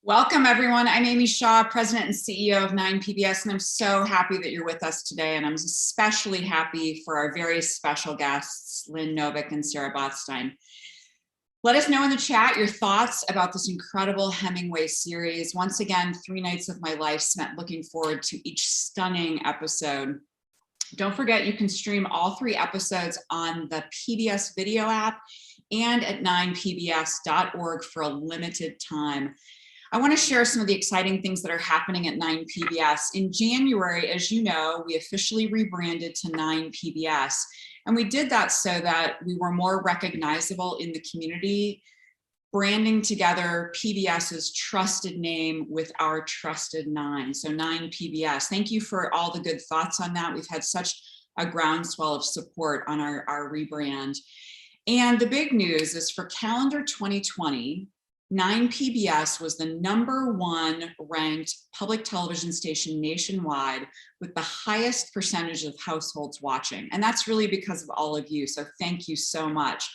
Welcome, everyone. I'm Amy Shaw, President and CEO of 9 PBS, and I'm so happy that you're with us today. And I'm especially happy for our very special guests, Lynn, Novick, and Sarah Botstein. Let us know in the chat your thoughts about this incredible Hemingway series. Once again, 3 nights of my life spent looking forward to each stunning episode. Don't forget, you can stream all 3 episodes on the PBS video app and at 9pbs.org for a limited time. I want to share some of the exciting things that are happening at 9 PBS. In January, as you know, we officially rebranded to 9 PBS. And we did that so that we were more recognizable in the community, branding together PBS's trusted name with our trusted 9. So 9 PBS. Thank you for all the good thoughts on that. We've had such a groundswell of support on our rebrand. And the big news is for calendar 2020, 9 PBS was the #1 ranked public television station nationwide with the highest percentage of households watching. And that's really because of all of you. So thank you so much.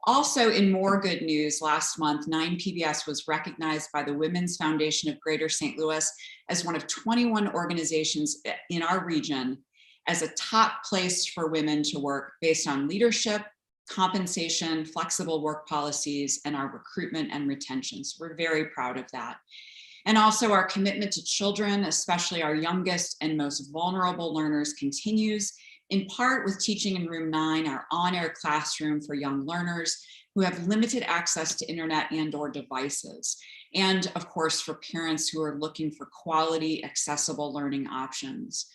Also, in more good news, last month, 9 PBS was recognized by the Women's Foundation of Greater St. Louis as one of 21 organizations in our region as a top place for women to work based on leadership, compensation, flexible work policies, and our recruitment and retention. So we're very proud of that. And also our commitment to children, especially our youngest and most vulnerable learners, continues, in part with Teaching in Room 9, our on-air classroom for young learners who have limited access to internet and/or devices. And of course, for parents who are looking for quality, accessible learning options.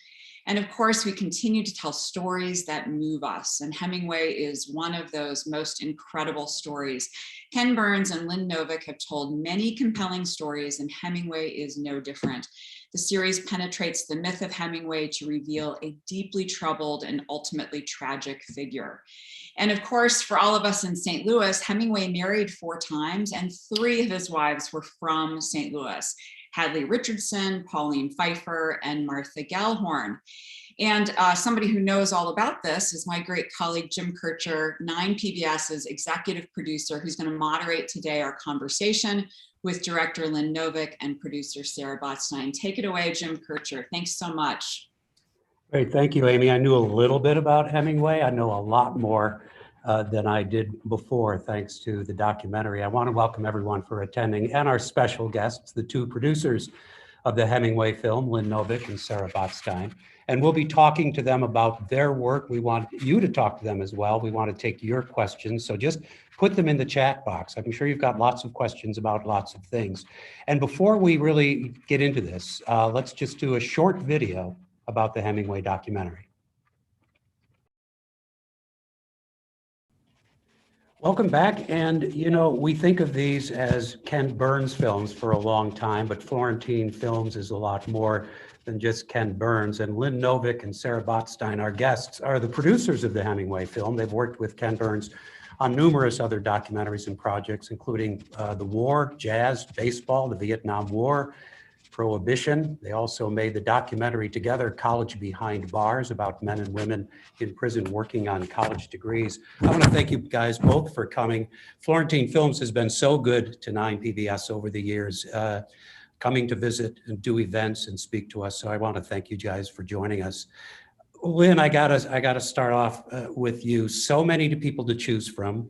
And of course, we continue to tell stories that move us. And Hemingway is one of those most incredible stories. Ken Burns and Lynn Novick have told many compelling stories, and Hemingway is no different. The series penetrates the myth of Hemingway to reveal a deeply troubled and ultimately tragic figure. And of course, for all of us in St. Louis, Hemingway married 4 times, and 3 of his wives were from St. Louis. Hadley Richardson, Pauline Pfeiffer, and Martha Galehorn. And somebody who knows all about this is my great colleague, Jim Kirchherr, 9 PBS's executive producer, who's going to moderate today our conversation with director Lynn Novick and producer Sarah Botstein. Take it away, Jim Kirchherr. Thanks so much. Great, thank you, Amy. I knew a little bit about Hemingway. I know a lot more than I did before, thanks to the documentary. I want to welcome everyone for attending and our special guests, the 2 producers of the Hemingway film, Lynn Novick and Sarah Botstein. And we'll be talking to them about their work. We want you to talk to them as well. We want to take your questions. So just put them in the chat box. I'm sure you've got lots of questions about lots of things. And before we really get into this, let's just do a short video about the Hemingway documentary. Welcome back. And, you know, we think of these as Ken Burns films for a long time, but Florentine Films is a lot more than just Ken Burns. And Lynn Novick and Sarah Botstein, our guests, are the producers of the Hemingway film. They've worked with Ken Burns on numerous other documentaries and projects, including the war, jazz, baseball, the Vietnam War, Prohibition. They also made the documentary together, College Behind Bars, about men and women in prison working on college degrees. I want to thank you guys both for coming. Florentine Films has been so good to 9 PBS over the years, coming to visit and do events and speak to us. So I want to thank you guys for joining us. Lynn, I gotta start off with you. So many people to choose from.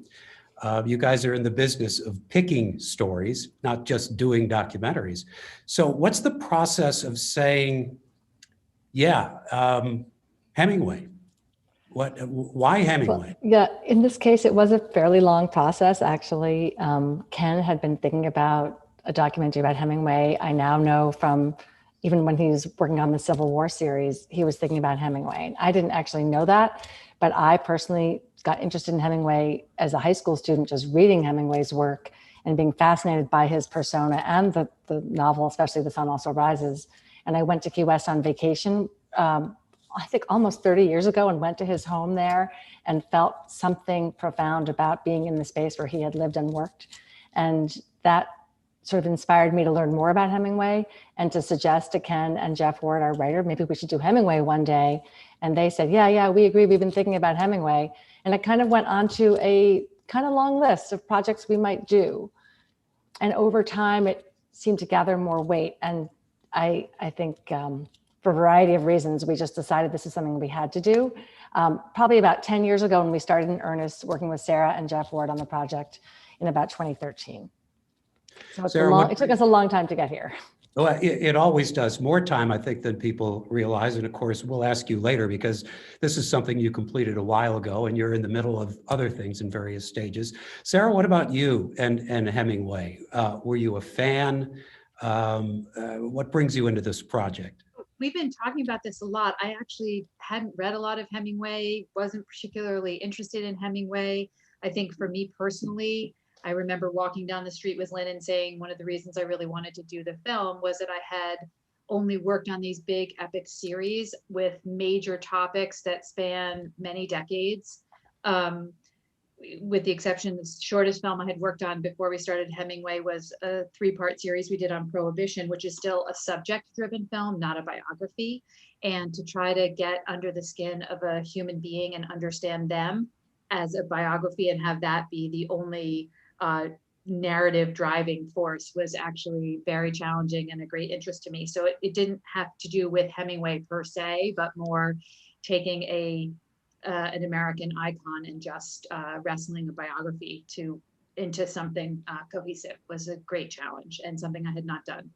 You guys are in the business of picking stories, not just doing documentaries. So what's the process of saying, yeah, Hemingway? Why Hemingway? Well, yeah, in this case, it was a fairly long process, actually. Ken had been thinking about a documentary about Hemingway. I now know from even when he was working on the Civil War series, he was thinking about Hemingway. I didn't actually know that, but I personally got interested in Hemingway as a high school student, just reading Hemingway's work and being fascinated by his persona and the novel, especially The Sun Also Rises. And I went to Key West on vacation, I think almost 30 years ago, and went to his home there and felt something profound about being in the space where he had lived and worked. And that sort of inspired me to learn more about Hemingway and to suggest to Ken and Jeff Ward, our writer, maybe we should do Hemingway one day. And they said, yeah, we agree. We've been thinking about Hemingway. And it kind of went on to a kind of long list of projects we might do. And over time, it seemed to gather more weight. And I think for a variety of reasons, we just decided this is something we had to do. Probably about 10 years ago when we started in earnest working with Sarah and Jeff Ward on the project in about 2013. So Sarah, it took us a long time to get here. Well, it always does. More time, I think, than people realize. And of course, we'll ask you later because this is something you completed a while ago and you're in the middle of other things in various stages. Sarah, what about you and Hemingway? Were you a fan? What brings you into this project? We've been talking about this a lot. I actually hadn't read a lot of Hemingway, wasn't particularly interested in Hemingway. I think for me personally, I remember walking down the street with Lynn and saying one of the reasons I really wanted to do the film was that I had only worked on these big epic series with major topics that span many decades. With the exception, the shortest film I had worked on before we started Hemingway was a 3-part series we did on Prohibition, which is still a subject-driven film, not a biography. And to try to get under the skin of a human being and understand them as a biography and have that be the only narrative driving force was actually very challenging and a great interest to me. So it didn't have to do with Hemingway per se, but more taking an American icon and just wrestling a biography into something cohesive was a great challenge and something I had not done.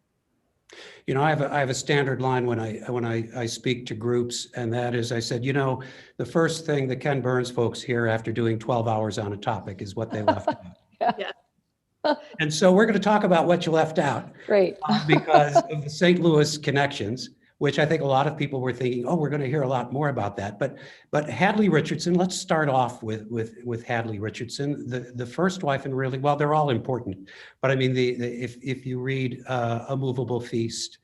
You know, I have a standard line when I speak to groups, and that is, I said, you know, the first thing the Ken Burns folks hear after doing 12 hours on a topic is what they left out. Yeah. And so we're going to talk about what you left out. Great. Because of the St. Louis connections, which I think a lot of people were thinking, oh, we're going to hear a lot more about that. But Hadley Richardson, let's start off with Hadley Richardson, the first wife, and really, well, they're all important. But I mean, if you read A Movable Feast,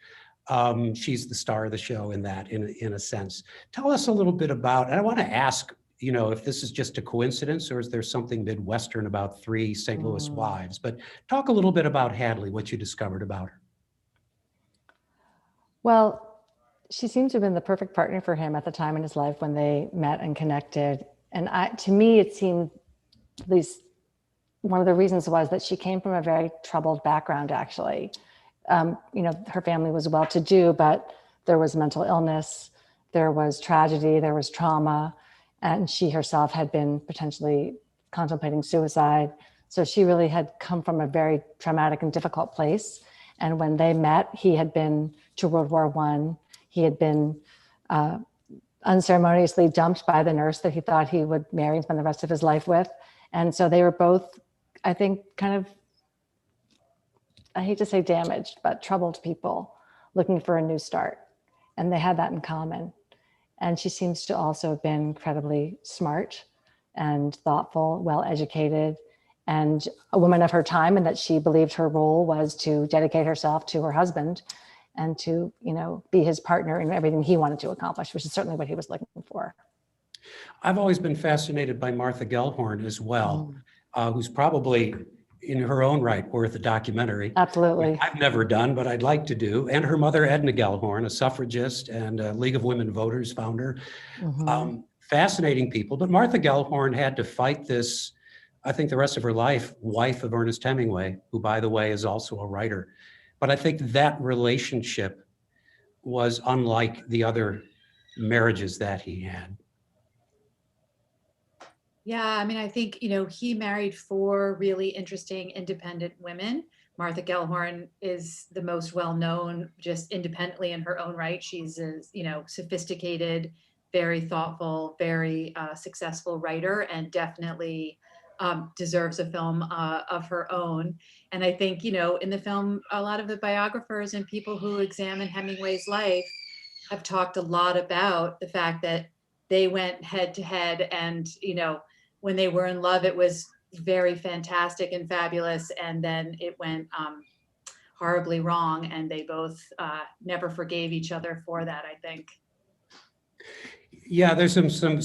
she's the star of the show in that, in a sense. Tell us a little bit about, and I want to ask, you know, if this is just a coincidence or is there something Midwestern about 3 St. Louis wives? But talk a little bit about Hadley, what you discovered about her. Well, she seems to have been the perfect partner for him at the time in his life when they met and connected. And to me, it seemed, at least one of the reasons was that she came from a very troubled background, actually. You know, her family was well-to-do, but there was mental illness, there was tragedy, there was trauma, and she herself had been potentially contemplating suicide. So she really had come from a very traumatic and difficult place. And when they met, he had been to World War I. He had been unceremoniously dumped by the nurse that he thought he would marry and spend the rest of his life with. And so they were both, I think, kind of, I hate to say damaged, but troubled people looking for a new start. And they had that in common. And she seems to also have been incredibly smart and thoughtful, well-educated, and a woman of her time, and that she believed her role was to dedicate herself to her husband and to, you know, be his partner in everything he wanted to accomplish, which is certainly what he was looking for. I've always been fascinated by Martha Galehorn as well, who's probably in her own right worth a documentary. Absolutely. I've never done, but I'd like to do. And her mother, Edna Galehorn, a suffragist and a League of Women Voters founder. Fascinating people. But Martha Galehorn had to fight this, I think the rest of her life, wife of Ernest Hemingway, who, by the way, is also a writer. But I think that relationship was unlike the other marriages that he had. Yeah, I mean, I think, you know, he married 4 really interesting independent women. Martha Galehorn is the most well-known just independently in her own right. She's a, you know, sophisticated, very thoughtful, very successful writer, and definitely deserves a film of her own. And I think, you know, in the film, a lot of the biographers and people who examine Hemingway's life have talked a lot about the fact that they went head to head, and, you know, when they were in love, it was very fantastic and fabulous. And then it went horribly wrong. And they both never forgave each other for that, I think. Yeah, there's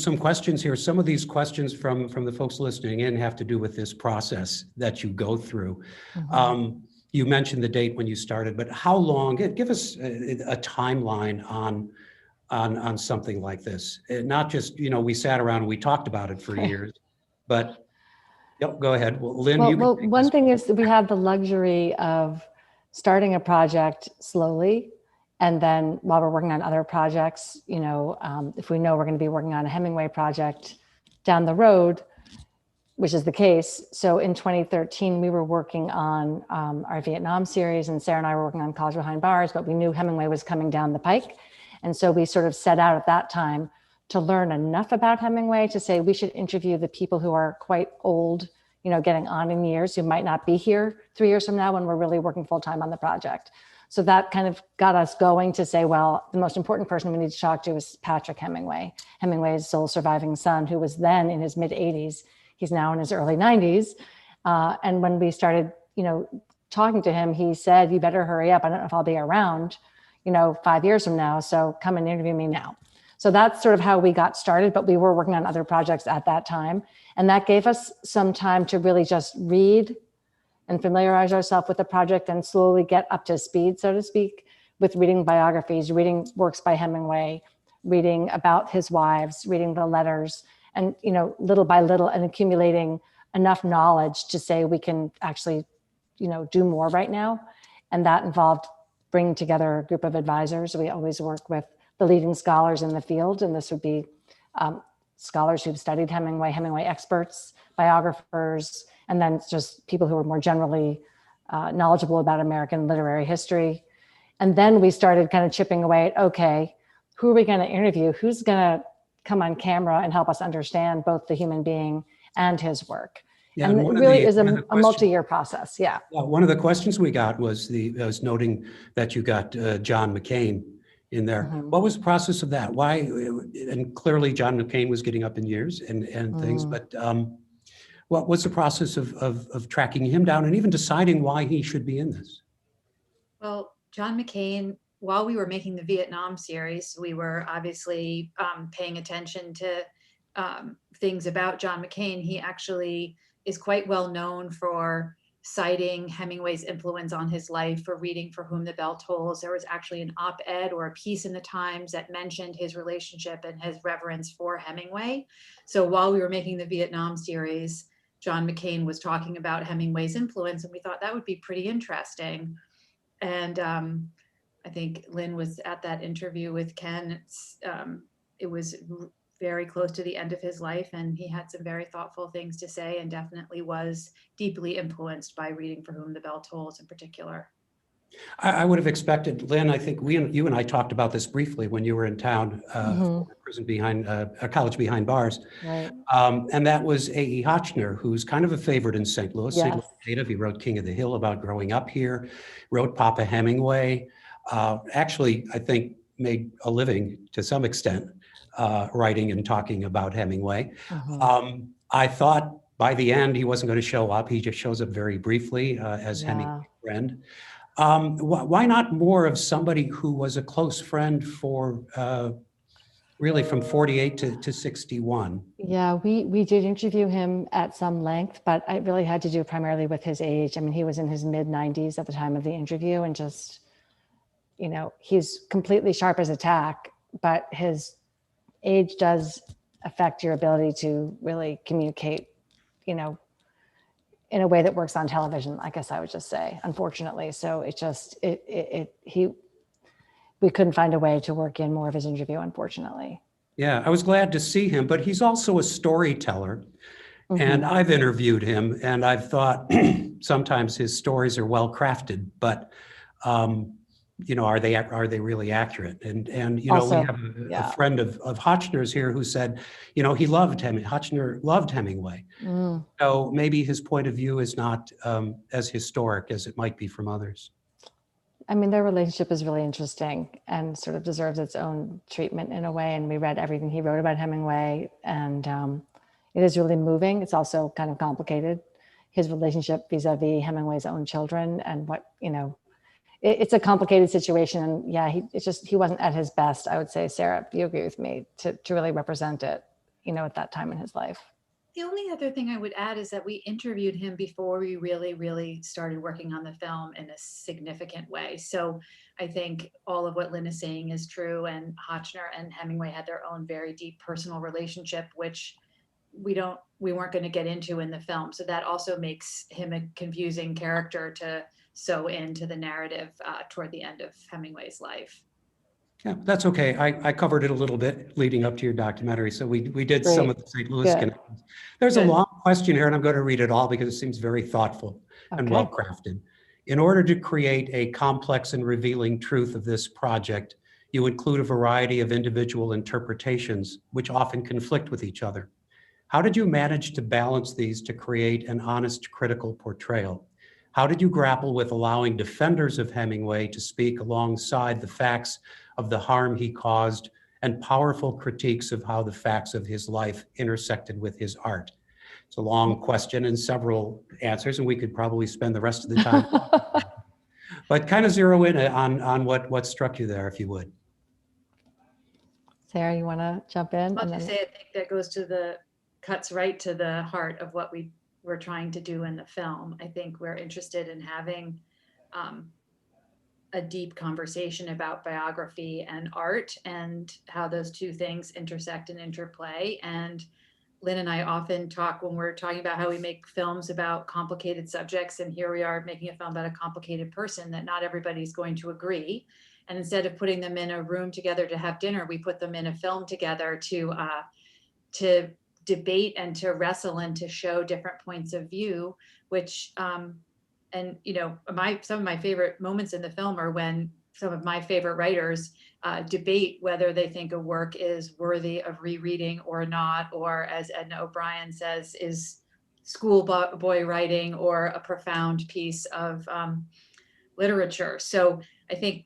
some questions here. Some of these questions from the folks listening in have to do with this process that you go through. You mentioned the date when you started, but how long, give us a timeline on something like this. Not just, you know, we sat around and we talked about it for years, but yep, go ahead. Well, Lynn, well, one thing is that we have the luxury of starting a project slowly. And then while we're working on other projects, if we know we're going to be working on a Hemingway project down the road, which is the case. So in 2013, we were working on our Vietnam series, and Sarah and I were working on College Behind Bars, but we knew Hemingway was coming down the pike. And so we sort of set out at that time to learn enough about Hemingway to say we should interview the people who are quite old, getting on in years, who might not be here 3 years from now when we're really working full time on the project. So that kind of got us going to say, well, the most important person we need to talk to is Patrick Hemingway, Hemingway's sole surviving son, who was then in his mid 80s. He's now in his early 90s. And when we started, talking to him, he said, you better hurry up. I don't know if I'll be around, 5 years from now. So come and interview me now. So that's sort of how we got started, but we were working on other projects at that time. And that gave us some time to really just read and familiarize ourselves with the project and slowly get up to speed, so to speak, with reading biographies, reading works by Hemingway, reading about his wives, reading the letters, and little by little, and accumulating enough knowledge to say we can actually do more right now. And that involved bringing together a group of advisors. We always work with the leading scholars in the field, and this would be scholars who've studied Hemingway, Hemingway experts, biographers, and then just people who are more generally knowledgeable about American literary history. And then we started kind of chipping away at, okay, who are we going to interview? Who's going to come on camera and help us understand both the human being and his work? Yeah, and it really is a multi-year process. Yeah. One of the questions we got was noting that you got John McCain in there. Mm-hmm. What was the process of that? Why? And clearly John McCain was getting up in years and things, but what was the process of tracking him down and even deciding why he should be in this? Well, John McCain, while we were making the Vietnam series, we were obviously paying attention to things about John McCain. He actually is quite well known for citing Hemingway's influence on his life, for reading For Whom the Bell Tolls. There was actually an op-ed or a piece in the Times that mentioned his relationship and his reverence for Hemingway. So while we were making the Vietnam series, John McCain was talking about Hemingway's influence, and we thought that would be pretty interesting. And I think Lynn was at that interview with Ken. It was very close to the end of his life, and he had some very thoughtful things to say, and definitely was deeply influenced by reading For Whom the Bell Tolls in particular. I would have expected, Lynn, I think you and I talked about this briefly when you were in town, a college behind bars. Right. And that was A.E. Hotchner, who's kind of a favorite in St. Louis. Yes. St. Louis native. He wrote King of the Hill about growing up here, wrote Papa Hemingway, actually, I think made a living to some extent writing and talking about Hemingway. I thought by the end he wasn't going to show up. He just shows up very briefly as Hemingway's friend. Why not more of somebody who was a close friend for really from 48 to 61? Yeah, we did interview him at some length, but it really had to do primarily with his age. I mean, he was in his mid 90s at the time of the interview, and just, he's completely sharp as a tack, but his age does affect your ability to really communicate, in a way that works on television, I guess I would just say, unfortunately. So we couldn't find a way to work in more of his interview, unfortunately. Yeah, I was glad to see him, but he's also a storyteller. And I've interviewed him, and I've thought sometimes his stories are well crafted, but are they really accurate? And Also, we have a friend of Hotchner's here who said, he loved Hotchner loved Hemingway. So maybe his point of view is not as historic as it might be from others. I mean, their relationship is really interesting and sort of deserves its own treatment in a way. And we read everything he wrote about Hemingway, and it is really moving. It's also kind of complicated, his relationship vis-a-vis Hemingway's own children, and what, it's a complicated situation. And yeah, he wasn't at his best, I would say. Sarah, you agree with me, to really represent it, at that time in his life. The only other thing I would add is that we interviewed him before we really, really started working on the film in a significant way. So I think all of what Lynn is saying is true, and Hotchner and Hemingway had their own very deep personal relationship, which we weren't going to get into in the film. So that also makes him a confusing character to so into the narrative toward the end of Hemingway's life. Yeah, that's okay. I covered it a little bit leading up to your documentary. So we did some Great. of the St. Louis Good. connections. There's a Good. long question here, and I'm going to read it all because it seems very thoughtful and Okay. well crafted. In order to create a complex and revealing truth of this project, you include a variety of individual interpretations which often conflict with each other. How did you manage to balance these to create an honest, critical portrayal? How did you grapple with allowing defenders of Hemingway to speak alongside the facts of the harm he caused and powerful critiques of how the facts of his life intersected with his art? It's a long question and several answers, and we could probably spend the rest of the time. But kind of zero in on what struck you there, if you would. Sarah, you want to jump in? I'll And just then- say, I think that cuts right to the heart of what we're trying to do in the film. I think we're interested in having a deep conversation about biography and art and how those two things intersect and interplay. And Lynn and I often talk when we're talking about how we make films about complicated subjects, and here we are making a film about a complicated person, that not everybody's going to agree. And instead of putting them in a room together to have dinner, we put them in a film together to debate and to wrestle and to show different points of view, which and you know, some of my favorite moments in the film are when some of my favorite writers debate whether they think a work is worthy of rereading or not, or as Edna O'Brien says, is schoolboy writing or a profound piece of literature. So I think,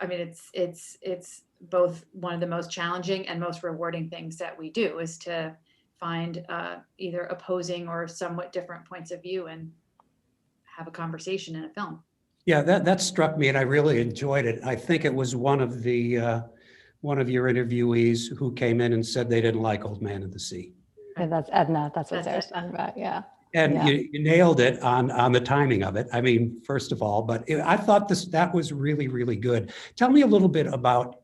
I mean, it's both one of the most challenging and most rewarding things that we do, is to find either opposing or somewhat different points of view and have a conversation in a film. Yeah, that struck me, and I really enjoyed it. I think it was one of your interviewees who came in and said they didn't like Old Man of the Sea. Yeah, that's Edna. That's what That's Sarah's talking about. Yeah. And Yeah. you nailed it on the timing of it. I mean, first of all, but I thought that was really, really good. Tell me a little bit about,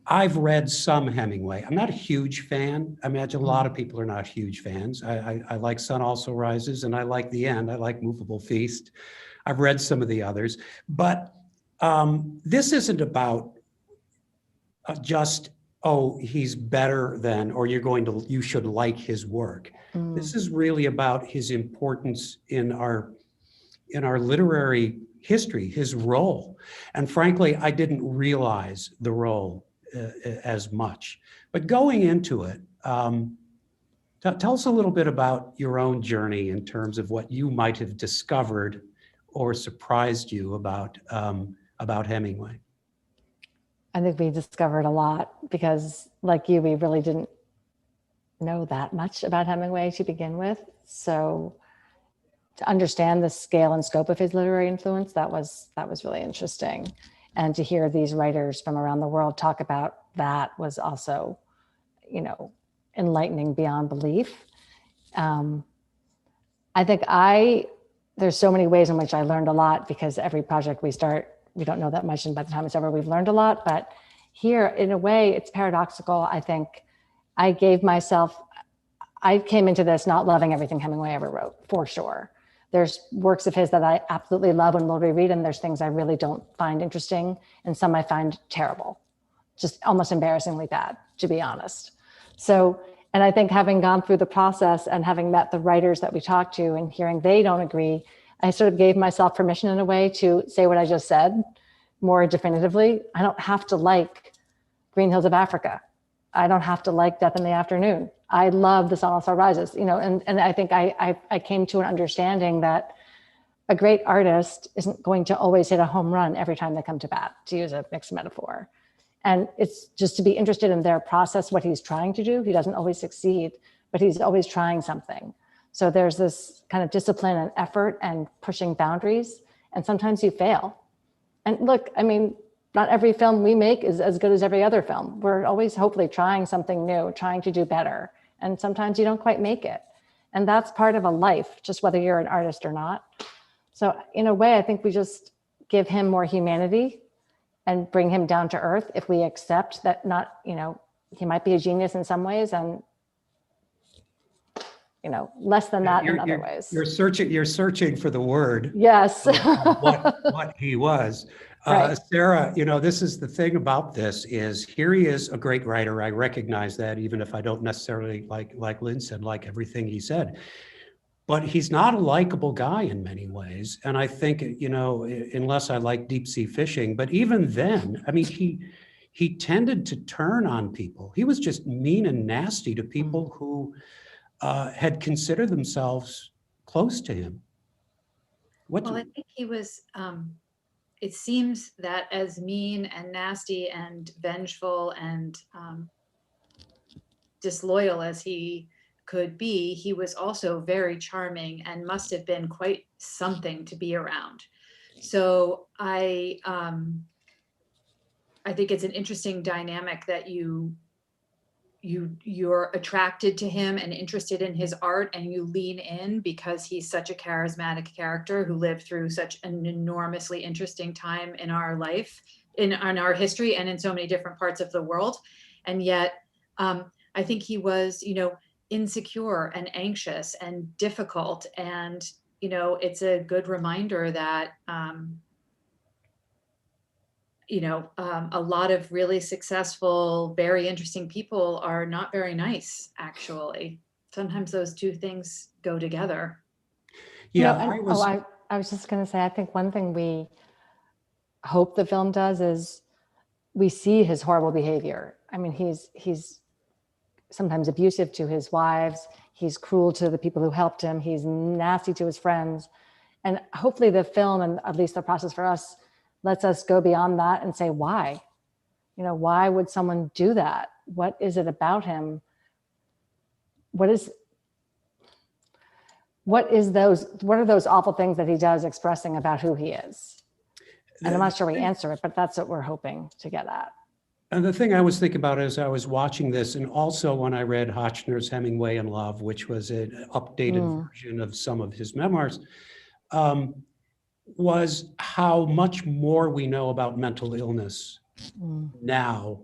I've read some Hemingway. I'm not a huge fan. I imagine a lot of people are not huge fans. I like Sun Also Rises, and I like The End. I like Movable Feast. I've read some of the others, but this isn't about just, oh, he's better than, or you should like his work. This is really about his importance in our literary history, his role. And frankly, I didn't realize the role as much. But going into it, tell us a little bit about your own journey in terms of what you might have discovered or surprised you about Hemingway. I think we discovered a lot because, like you, we really didn't know that much about Hemingway to begin with. So to understand the scale and scope of his literary influence, that was really interesting. And to hear these writers from around the world talk about that was also, enlightening beyond belief. I think there's so many ways in which I learned a lot, because every project we start, we don't know that much, and by the time it's over, we've learned a lot. But here, in a way, it's paradoxical. I think I came into this not loving everything Hemingway ever wrote, for sure. There's works of his that I absolutely love and will reread, and there's things I really don't find interesting, and some I find terrible, just almost embarrassingly bad, to be honest. So, and I think having gone through the process and having met the writers that we talked to and hearing they don't agree, I sort of gave myself permission in a way to say what I just said more definitively. I don't have to like Green Hills of Africa. I don't have to like Death in the Afternoon. I love The Sun Also Rises, and I think I came to an understanding that a great artist isn't going to always hit a home run every time they come to bat, to use a mixed metaphor. And it's just to be interested in their process, what he's trying to do. He doesn't always succeed, but he's always trying something. So there's this kind of discipline and effort and pushing boundaries, and sometimes you fail. And look, I mean, not every film we make is as good as every other film. We're always hopefully trying something new, trying to do better. And sometimes you don't quite make it. And that's part of a life, just whether you're an artist or not. So in a way, I think we just give him more humanity and bring him down to earth if we accept that he might be a genius in some ways and less than that in other ways. You're searching for the word. Yes. of what he was. Right. Sarah, this is the thing about this is here he is, a great writer. I recognize that, even if I don't necessarily like Lynn said, like everything he said. But he's not a likable guy in many ways. And I think, unless I like deep sea fishing, but even then, I mean, he tended to turn on people. He was just mean and nasty to people who had considered themselves close to him. Well, I think he was, it seems that as mean and nasty and vengeful and disloyal as he could be, he was also very charming and must have been quite something to be around. So I think it's an interesting dynamic that you're attracted to him and interested in his art, and you lean in because he's such a charismatic character who lived through such an enormously interesting time in our life, in our history, and in so many different parts of the world. And yet, I think he was, insecure and anxious and difficult. And, it's a good reminder that, a lot of really successful, very interesting people are not very nice, actually. Sometimes those two things go together. Yeah, I was just going to say, I think one thing we hope the film does is we see his horrible behavior. I mean, he's sometimes abusive to his wives. He's cruel to the people who helped him. He's nasty to his friends. And hopefully the film, and at least the process for us, lets us go beyond that and say, why? Why would someone do that? What is it about him? What are those awful things that he does expressing about who he is? And I'm not sure we answer it, but that's what we're hoping to get at. And the thing I was thinking about as I was watching this, and also when I read Hotchner's Hemingway in Love, which was an updated version of some of his memoirs, was how much more we know about mental illness now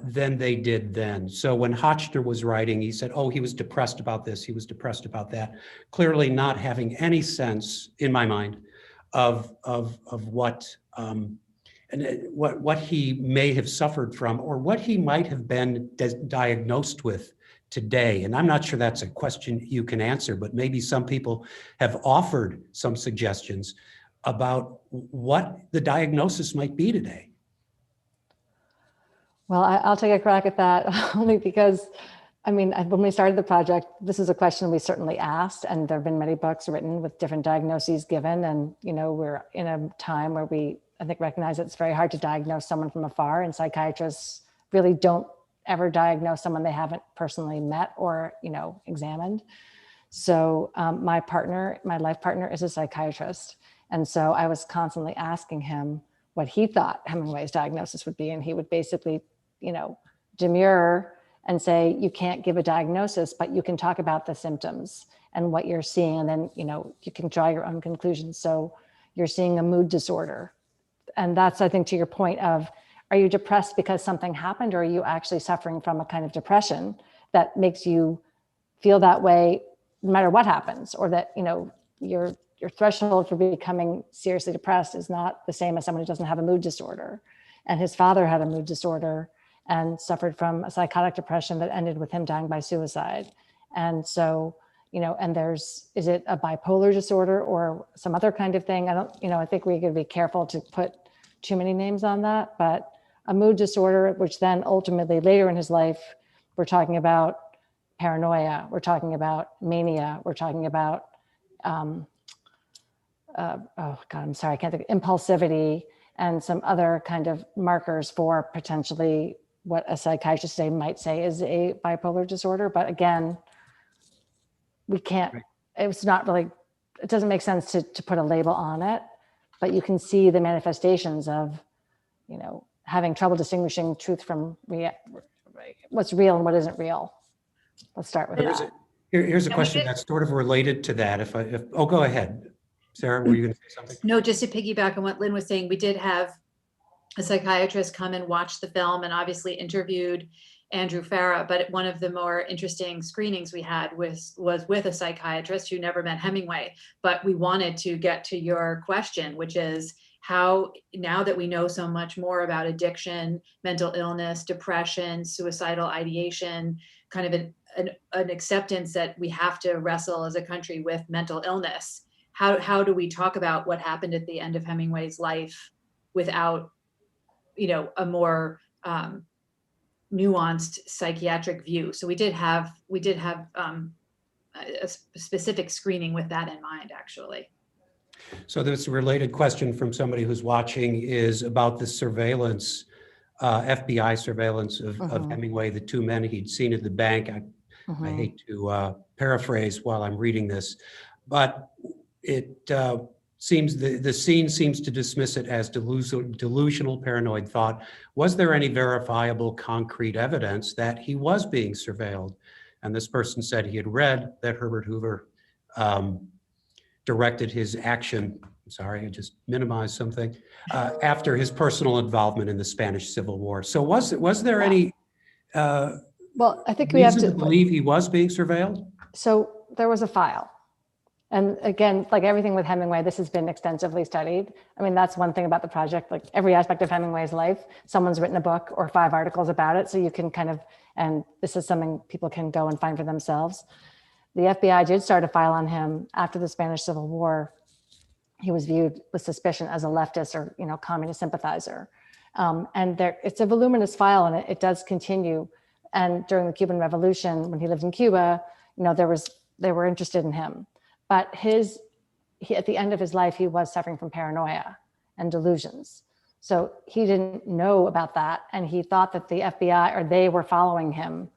than they did then. So when Hotchner was writing, he said, he was depressed about this, he was depressed about that, clearly not having any sense, in my mind, of what what he may have suffered from, or what he might have been diagnosed with today. And I'm not sure that's a question you can answer, but maybe some people have offered some suggestions about what the diagnosis might be today. Well, I'll take a crack at that only because, when we started the project, this is a question we certainly asked, and there have been many books written with different diagnoses given. And, we're in a time where I think recognize that it's very hard to diagnose someone from afar, and psychiatrists really don't ever diagnose someone they haven't personally met or, examined. So my life partner is a psychiatrist. And so I was constantly asking him what he thought Hemingway's diagnosis would be. And he would basically, demur and say, you can't give a diagnosis, but you can talk about the symptoms and what you're seeing. And then, you can draw your own conclusions. So you're seeing a mood disorder. And that's, I think, to your point of, are you depressed because something happened, or are you actually suffering from a kind of depression that makes you feel that way no matter what happens, or that, your threshold for becoming seriously depressed is not the same as someone who doesn't have a mood disorder. And his father had a mood disorder and suffered from a psychotic depression that ended with him dying by suicide. And so, and is it a bipolar disorder or some other kind of thing? I think we're going to be careful to put too many names on that, but a mood disorder, which then ultimately later in his life, we're talking about paranoia, we're talking about mania, we're talking about, impulsivity, and some other kind of markers for potentially what a psychiatrist today might say is a bipolar disorder. But again, we can't, it's not really, it doesn't make sense to put a label on it, but you can see the manifestations of, having trouble distinguishing truth from what's real and what isn't real. Let's start with that. Here's a question that's sort of related to that. Go ahead. Sarah, were you going to say something? No, just to piggyback on what Lynn was saying, we did have a psychiatrist come and watch the film and obviously interviewed Andrew Farah, but one of the more interesting screenings we had was with a psychiatrist who never met Hemingway. But we wanted to get to your question, which is how, now that we know so much more about addiction, mental illness, depression, suicidal ideation, kind of an acceptance that we have to wrestle as a country with mental illness, how do we talk about what happened at the end of Hemingway's life without, a more nuanced psychiatric view? So we did have a specific screening with that in mind, actually. So this related question from somebody who's watching is about the surveillance, FBI surveillance of Hemingway, the two men he'd seen at the bank. I hate to paraphrase while I'm reading this, but it seems the scene seems to dismiss it as delusional, paranoid thought. Was there any verifiable, concrete evidence that he was being surveilled? And this person said he had read that Herbert Hoover directed his action, I'm sorry, I just minimized something, after his personal involvement in the Spanish Civil War. So was there any well, I think we have to believe he was being surveilled? So there was a file. And again, like everything with Hemingway, this has been extensively studied. I mean, that's one thing about the project, like every aspect of Hemingway's life, someone's written a book or 5 articles about it. So you can kind of, and this is something people can go and find for themselves. The FBI did start a file on him after the Spanish Civil War. He was viewed with suspicion as a leftist or, communist sympathizer. And it's a voluminous file, and it does continue. And during the Cuban Revolution, when he lived in Cuba, they were interested in him. But at the end of his life, he was suffering from paranoia and delusions. So he didn't know about that. And he thought that the FBI, or they were following him.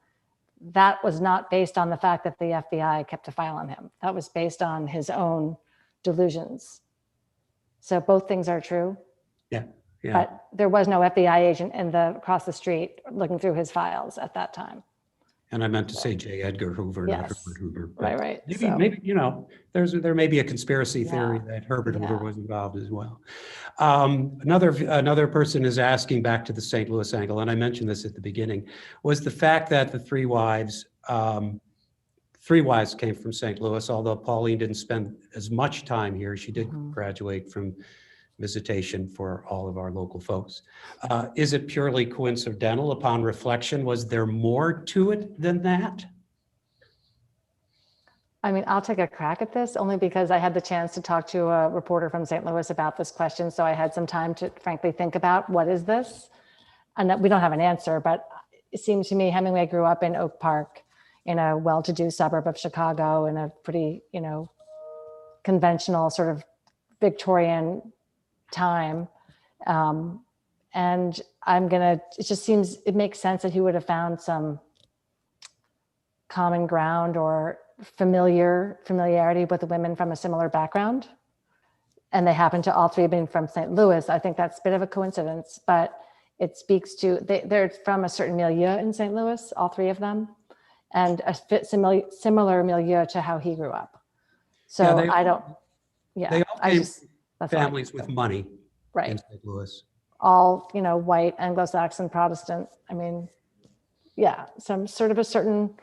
That was not based on the fact that the FBI kept a file on him. That was based on his own delusions. So both things are true. Yeah. But there was no FBI agent across the street looking through his files at that time. And I meant to say J. Edgar Hoover, not Yes. Herbert Hoover. Right. Maybe there may be a conspiracy theory that Herbert Hoover was involved as well. Another person is asking, back to the St. Louis angle, and I mentioned this at the beginning, was the fact that the three wives came from St. Louis, although Pauline didn't spend as much time here. She did graduate from visitation for all of our local folks. Is it purely coincidental? Upon reflection, was there more to it than that? I mean, I'll take a crack at this only because I had the chance to talk to a reporter from St. Louis about this question. So I had some time to frankly think about what is this? And we don't have an answer, but it seems to me Hemingway grew up in Oak Park, in a well-to-do suburb of Chicago, in a pretty, conventional sort of Victorian time. And it just seems, it makes sense that he would have found some common ground or familiarity with the women from a similar background. And they happen to all three being from St. Louis. I think that's a bit of a coincidence, but it speaks to, they're from a certain milieu in St. Louis, all three of them, and a similar milieu to how he grew up. So they all came from families with money, right, in St. Louis. All, white, Anglo-Saxon, Protestant. I mean, some sort of a certain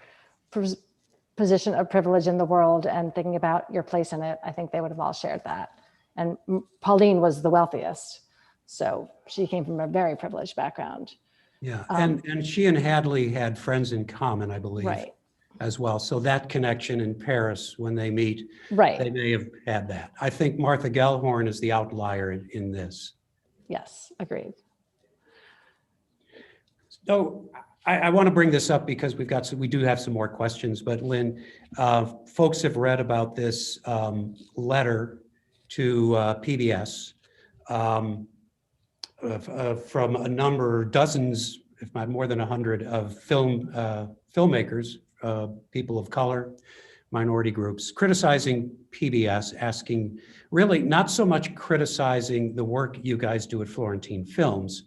position of privilege in the world, and thinking about your place in it, I think they would have all shared that. And Pauline was the wealthiest, so she came from a very privileged background. Yeah, and she and Hadley had friends in common, I believe, right, as well. So that connection in Paris, when they meet, right, they may have had that. I think Martha Galehorn is the outlier in this. Yes, agreed. So I want to bring this up because we do have some more questions, but Lynn, folks have read about this letter to PBS from a number, dozens, if not more than 100, of filmmakers, people of color, minority groups, criticizing PBS, asking, really not so much criticizing the work you guys do at Florentine Films,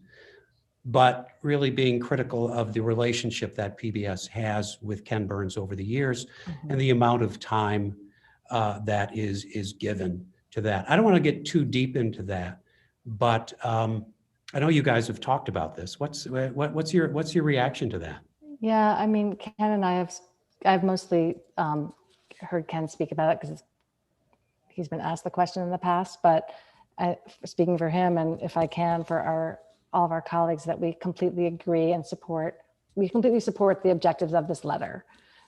but really being critical of the relationship that PBS has with Ken Burns over the years, and the amount of time that is given to that. I don't want to get too deep into that, but I know you guys have talked about this. What's your reaction to that? Yeah, I mean, Ken and I've mostly heard Ken speak about it because he's been asked the question in the past, but speaking for him, and if I can for all of our colleagues, that we completely agree and we completely support the objectives of this letter,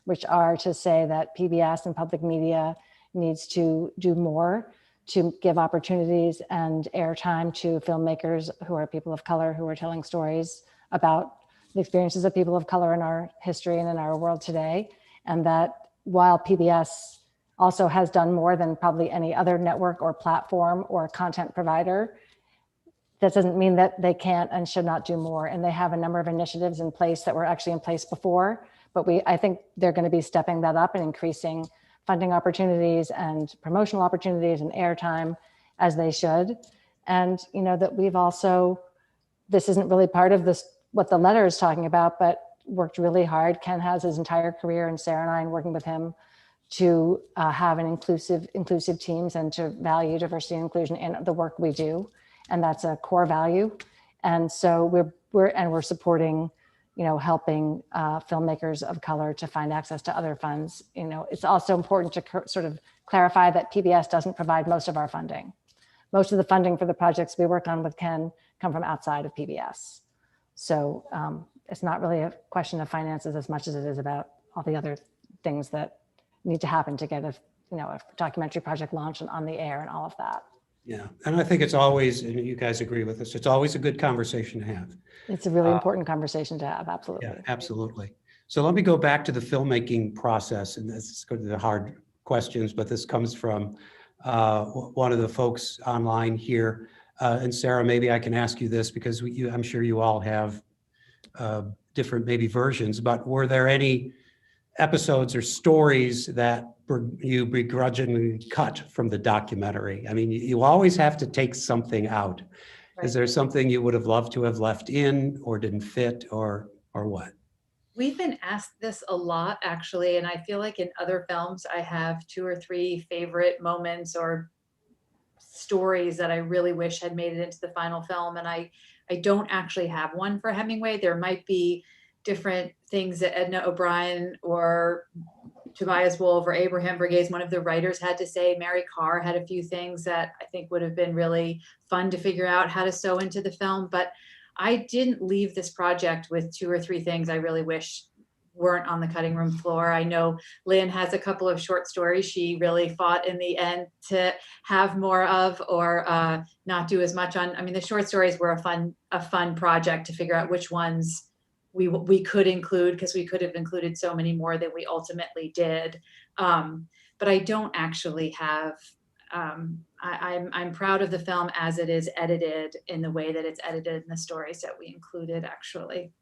which are to say that PBS and public media needs to do more to give opportunities and airtime to filmmakers who are people of color, who are telling stories about the experiences of people of color in our history and in our world today. And that while PBS also has done more than probably any other network or platform or content provider, that doesn't mean that they can't and should not do more. And they have a number of initiatives in place that were actually in place before, but I think they're going to be stepping that up and increasing funding opportunities and promotional opportunities and airtime as they should. And, you know, that we've also, this isn't really part of this, what the letter is talking about, but worked really hard. Ken has his entire career, and Sarah and I, working with him, to have an inclusive teams and to value diversity and inclusion in the work we do. And that's a core value. And so we're supporting, you know, helping filmmakers of color to find access to other funds. You know, it's also important to sort of clarify that PBS doesn't provide most of our funding. Most of the funding for the projects we work on with Ken come from outside of PBS. So it's not really a question of finances as much as it is about all the other things that need to happen to get a documentary project launched and on the air and all of that. Yeah, and I think it's always, and you guys agree with this, it's always a good conversation to have. It's a really important conversation to have, absolutely. Yeah, absolutely. So let me go back to the filmmaking process, and this is going to the hard questions, but this comes from one of the folks online here. And Sarah, maybe I can ask you this because I'm sure you all have different maybe versions, but were there any episodes or stories that you begrudgingly cut from the documentary? I mean, you always have to take something out. Right. Is there something you would have loved to have left in or didn't fit or what? We've been asked this a lot, actually, and I feel like in other films, I have 2 or 3 favorite moments or stories that I really wish had made it into the final film. And I don't actually have one for Hemingway. There might be different things that Edna O'Brien or Tobias Wolff or Abraham Verghese, one of the writers, had to say. Mary Karr had a few things that I think would have been really fun to figure out how to sew into the film. But I didn't leave this project with 2 or 3 things I really wish weren't on the cutting room floor. I know Lynn has a couple of short stories she really fought in the end to have more of, or not do as much on. I mean, the short stories were a fun project to figure out which ones we could include, because we could have included so many more than we ultimately did. But I don't actually have, I'm proud of the film as it is edited, in the way that it's edited, in the stories that we included, actually.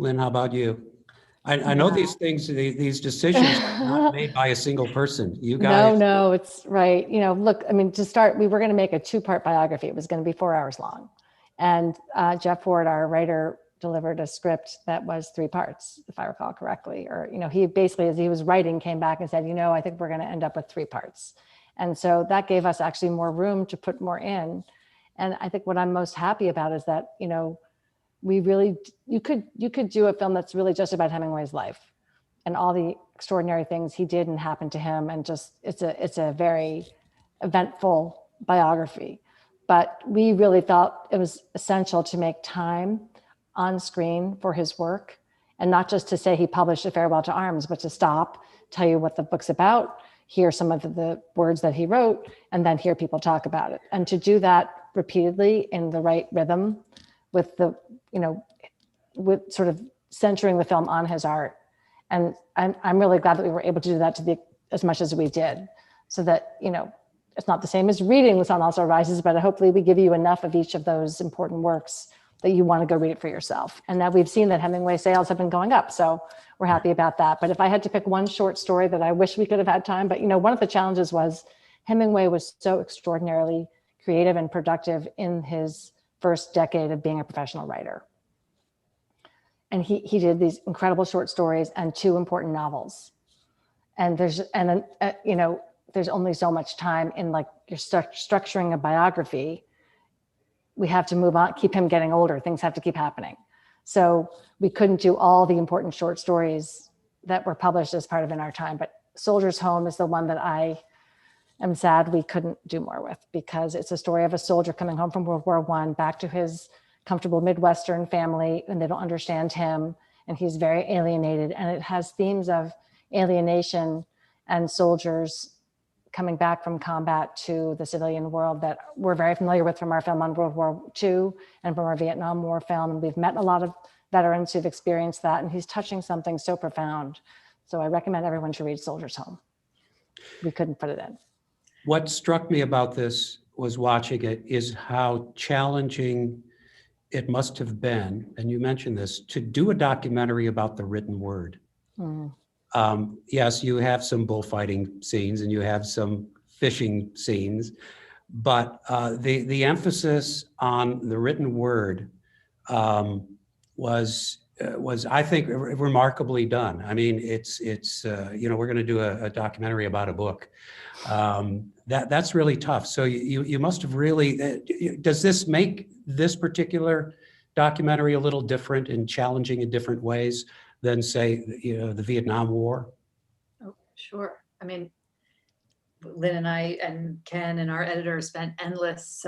Lynn, how about you? I know these things, these decisions are not made by a single person. You guys. No, it's right. You know, look, I mean, to start, we were going to make a 2-part biography. It was going to be 4 hours long. And Jeff Ford, our writer, delivered a script that was 3 parts, if I recall correctly. Or, you know, he basically, as he was writing, came back and said, you know, I think we're going to end up with 3 parts. And so that gave us actually more room to put more in. And I think what I'm most happy about is that, you know, we really, you could do a film that's really just about Hemingway's life and all the extraordinary things he did and happened to him. And just, it's a very eventful biography. But we really felt it was essential to make time on screen for his work, and not just to say he published A Farewell to Arms, but to stop, tell you what the book's about, hear some of the words that he wrote, and then hear people talk about it. And to do that repeatedly in the right rhythm with the, you know, with sort of centering the film on his art. And I'm really glad that we were able to do that as much as we did, so that, you know, it's not the same as reading The Sun Also Rises, but hopefully we give you enough of each of those important works that you want to go read it for yourself. And now we've seen that Hemingway sales have been going up, so we're happy about that. But if I had to pick one short story that I wish we could have had time, but, you know, one of the challenges was Hemingway was so extraordinarily creative and productive in his first decade of being a professional writer. And he did these incredible short stories and 2 important novels. And there's only so much time in, like, you're structuring a biography. We have to move on, keep him getting older. Things have to keep happening. So we couldn't do all the important short stories that were published as part of In Our Time, but Soldier's Home is the one that I am sad we couldn't do more with, because it's a story of a soldier coming home from World War I back to his comfortable Midwestern family, and they don't understand him, and he's very alienated. And it has themes of alienation and soldiers coming back from combat to the civilian world that we're very familiar with from our film on World War II and from our Vietnam War film. And we've met a lot of veterans who've experienced that, and he's touching something so profound. So I recommend everyone should read Soldier's Home. We couldn't put it in. What struck me about this was watching it is how challenging it must have been, and you mentioned this, to do a documentary about the written word. Mm. Yes, you have some bullfighting scenes and you have some fishing scenes, but the emphasis on the written word was I think remarkably done. I mean, it's you know, we're going to do a documentary about a book. That's really tough. So you must have really. Does this make this particular documentary a little different and challenging in different ways than, say, the Vietnam War? Oh, sure. I mean, Lynn and I and Ken and our editor spent endless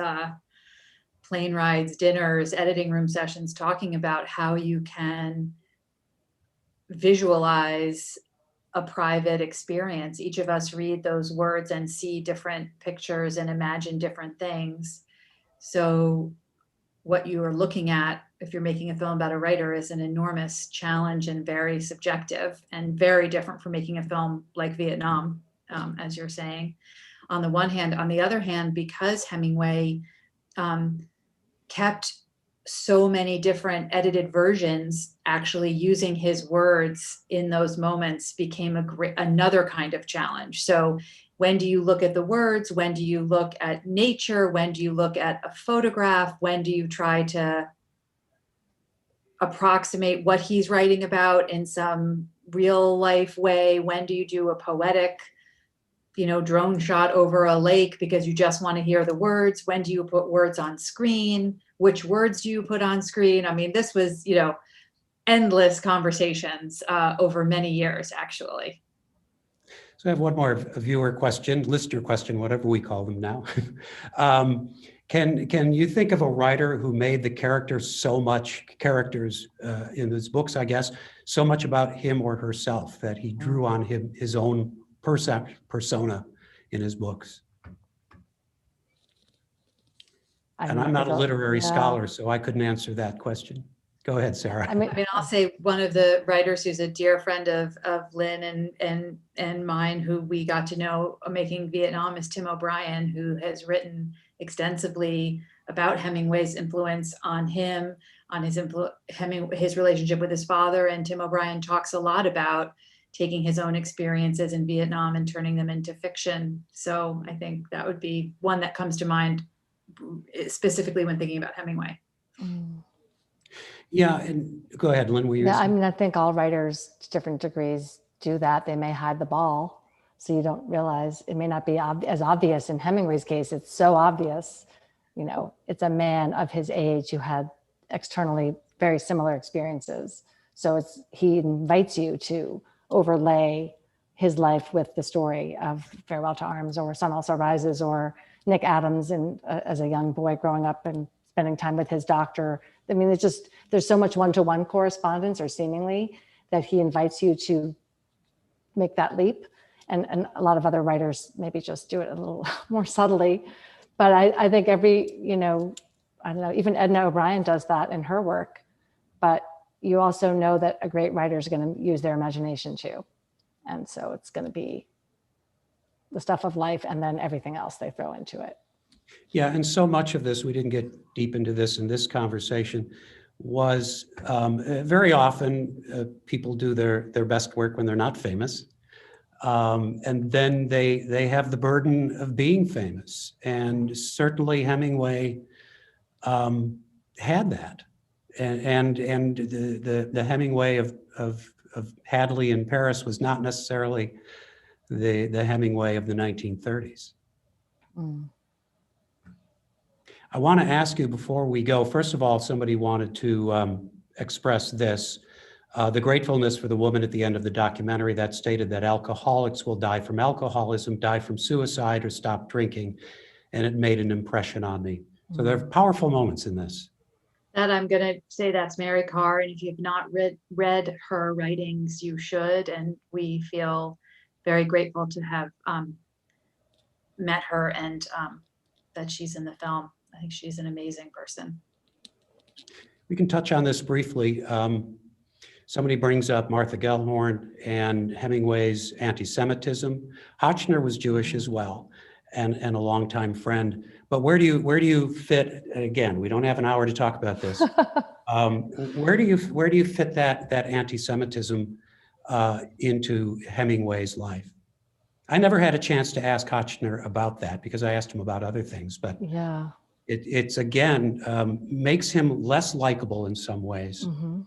plane rides, dinners, editing room sessions talking about how you can visualize a private experience. Each of us read those words and see different pictures and imagine different things. So what you are looking at, if you're making a film about a writer, is an enormous challenge and very subjective and very different from making a film like Vietnam, as you're saying, on the one hand. On the other hand, because Hemingway kept so many different edited versions, actually using his words in those moments became another kind of challenge. So when do you look at the words? When do you look at nature? When do you look at a photograph? When do you try to approximate what he's writing about in some real life way? When do you do a poetic, drone shot over a lake because you just want to hear the words? When do you put words on screen? Which words do you put on screen? I mean, this was, endless conversations over many years, actually. So I have one more viewer question, listener question, whatever we call them now. Can you think of a writer who made the characters in his books, I guess, so much about him or herself that he drew on his own persona in his books? And I'm not a literary scholar, so I couldn't answer that question. Go ahead, Sarah. I mean, I'll say one of the writers who's a dear friend of Lynn and mine, who we got to know making Vietnam, is Tim O'Brien, who has written extensively about Hemingway's influence on him, on his relationship with his father. And Tim O'Brien talks a lot about taking his own experiences in Vietnam and turning them into fiction. So I think that would be one that comes to mind specifically when thinking about Hemingway. Mm. Yeah, and go ahead, Lynn. I think all writers to different degrees do that. They may hide the ball, so you don't realize. It may not be as obvious in Hemingway's case. It's so obvious. It's a man of his age who had externally very similar experiences. So he invites you to overlay his life with the story of Farewell to Arms or Sun Also Rises or Nick Adams as a young boy growing up and spending time with his doctor. I mean, there's so much one-to-one correspondence, or seemingly, that he invites you to make that leap. And a lot of other writers maybe just do it a little more subtly. But I think I don't know, even Edna O'Brien does that in her work. But you also know that a great writer is going to use their imagination too. And so it's going to be the stuff of life and then everything else they throw into it. Yeah, and so much of this, we didn't get deep into this in this conversation, was very often people do their best work when they're not famous. And then they have the burden of being famous. And certainly Hemingway had that. And the Hemingway of Hadley in Paris was not necessarily the Hemingway of the 1930s. Mm. I want to ask you before we go, first of all, somebody wanted to expressed this, the gratefulness for the woman at the end of the documentary that stated that alcoholics will die from alcoholism, die from suicide, or stop drinking, and it made an impression on me. So there are powerful moments in this. That I'm going to say that's Mary Karr, and if you've not read her writings, you should. And we feel very grateful to have met her and that she's in the film. I think she's an amazing person. We can touch on this briefly. Somebody brings up Martha Galehorn and Hemingway's anti-Semitism. Hotchner was Jewish as well, and a longtime friend. But where do you fit? Again, we don't have an hour to talk about this. Where do you fit that anti-Semitism into Hemingway's life? I never had a chance to ask Hotchner about that because I asked him about other things. But Yeah. it's again makes him less likable in some ways. Mm-hmm.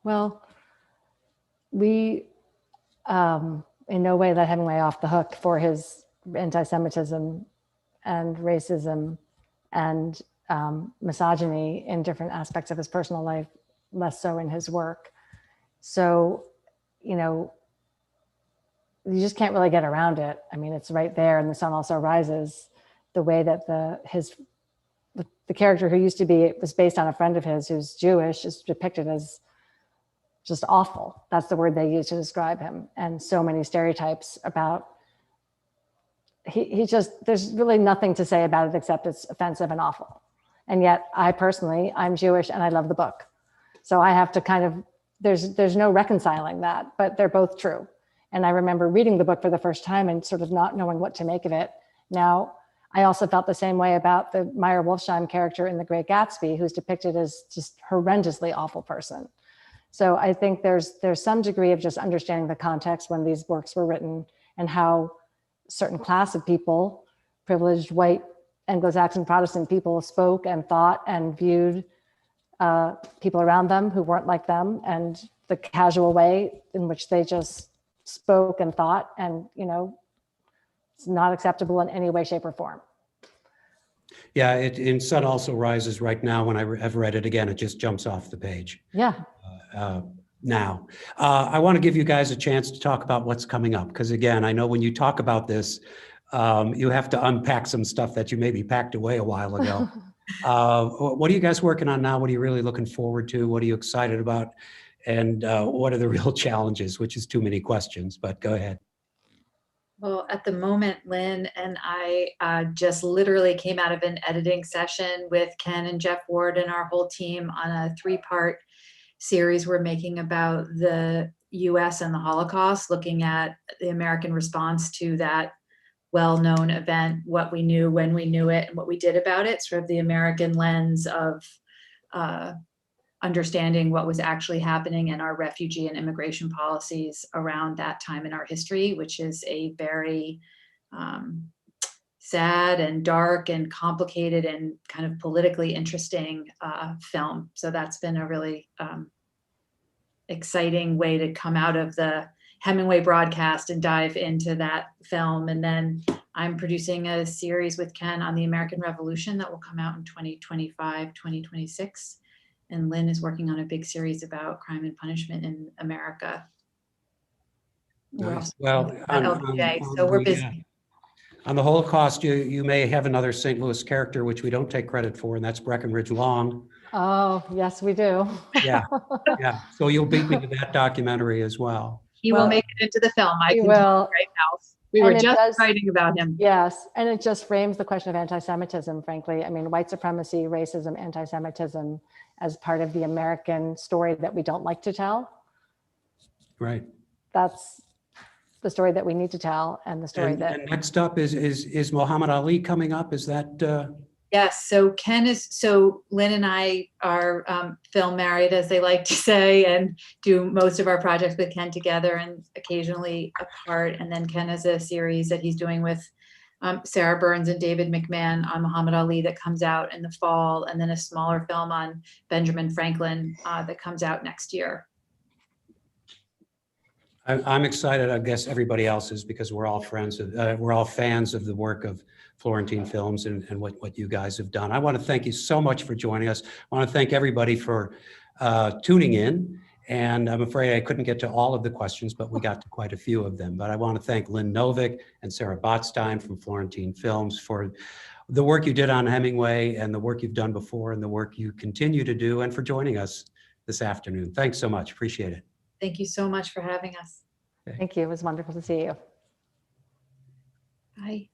Well, we in no way let Hemingway off the hook for his anti-Semitism and racism and misogyny in different aspects of his personal life, less so in his work. So, you know, you just can't really get around it. I mean, it's right there, and the sun also rises. The way that the character who used to be, it was based on a friend of his who's Jewish, is depicted as just awful. That's the word they use to describe him. And so many stereotypes about, he just, there's really nothing to say about it except it's offensive and awful. And yet I'm Jewish and I love the book. So I have to kind of, there's no reconciling that, but they're both true. And I remember reading the book for the first time and sort of not knowing what to make of it. Now, I also felt the same way about the Meyer Wolfsheim character in The Great Gatsby, who's depicted as just horrendously awful person. So I think there's some degree of just understanding the context when these works were written and how a certain class of people, privileged white Anglo-Saxon Protestant people, spoke and thought and viewed people around them who weren't like them, and the casual way in which they just spoke and thought, and, you know, it's not acceptable in any way, shape, or form. Yeah, in Sun Also Rises right now, when I have read it again, it just jumps off the page. Yeah. Now, I want to give you guys a chance to talk about what's coming up, because again, I know when you talk about this, you have to unpack some stuff that you maybe packed away a while ago. What are you guys working on now? What are you really looking forward to? What are you excited about? And what are the real challenges, which is too many questions, but go ahead. Well, at the moment, Lynn and I just literally came out of an editing session with Ken and Jeff Ward and our whole team on a 3-part series we're making about the US and the Holocaust, looking at the American response to that well-known event, what we knew, when we knew it, and what we did about it, sort of the American lens of understanding what was actually happening in our refugee and immigration policies around that time in our history, which is a very sad and dark and complicated and kind of politically interesting film. So that's been a really exciting way to come out of the Hemingway broadcast and dive into that film. And then I'm producing a series with Ken on the American Revolution that will come out in 2025, 2026. And Lynn is working on a big series about crime and punishment in America. Nice. Well, so we're busy. On the Holocaust, you may have another St. Louis character, which we don't take credit for, and that's Breckenridge Long. Oh, yes, we do. Yeah, yeah. So you'll beat me to that documentary as well. He will make it into the film. I can tell you right now. We were just writing about him. Yes, and it just frames the question of anti-Semitism, frankly. I mean, white supremacy, racism, anti-Semitism as part of the American story that we don't like to tell. Right. That's the story that we need to tell, and the story and next up is Muhammad Ali coming up. Is that? Yes. So Lynn and I are film married, as they like to say, and do most of our projects with Ken together and occasionally apart. And then Ken has a series that he's doing with Sarah Burns and David McMahon on Muhammad Ali that comes out in the fall, and then a smaller film on Benjamin Franklin that comes out next year. I'm excited. I guess everybody else is, because we're all friends. We're all fans of the work of Florentine Films and what you guys have done. I want to thank you so much for joining us. I want to thank everybody for tuning in. And I'm afraid I couldn't get to all of the questions, but we got to quite a few of them. But I want to thank Lynn Novick and Sarah Botstein from Florentine Films for the work you did on Hemingway and the work you've done before and the work you continue to do, and for joining us this afternoon. Thanks so much. Appreciate it. Thank you so much for having us. Thank you. It was wonderful to see you. Bye.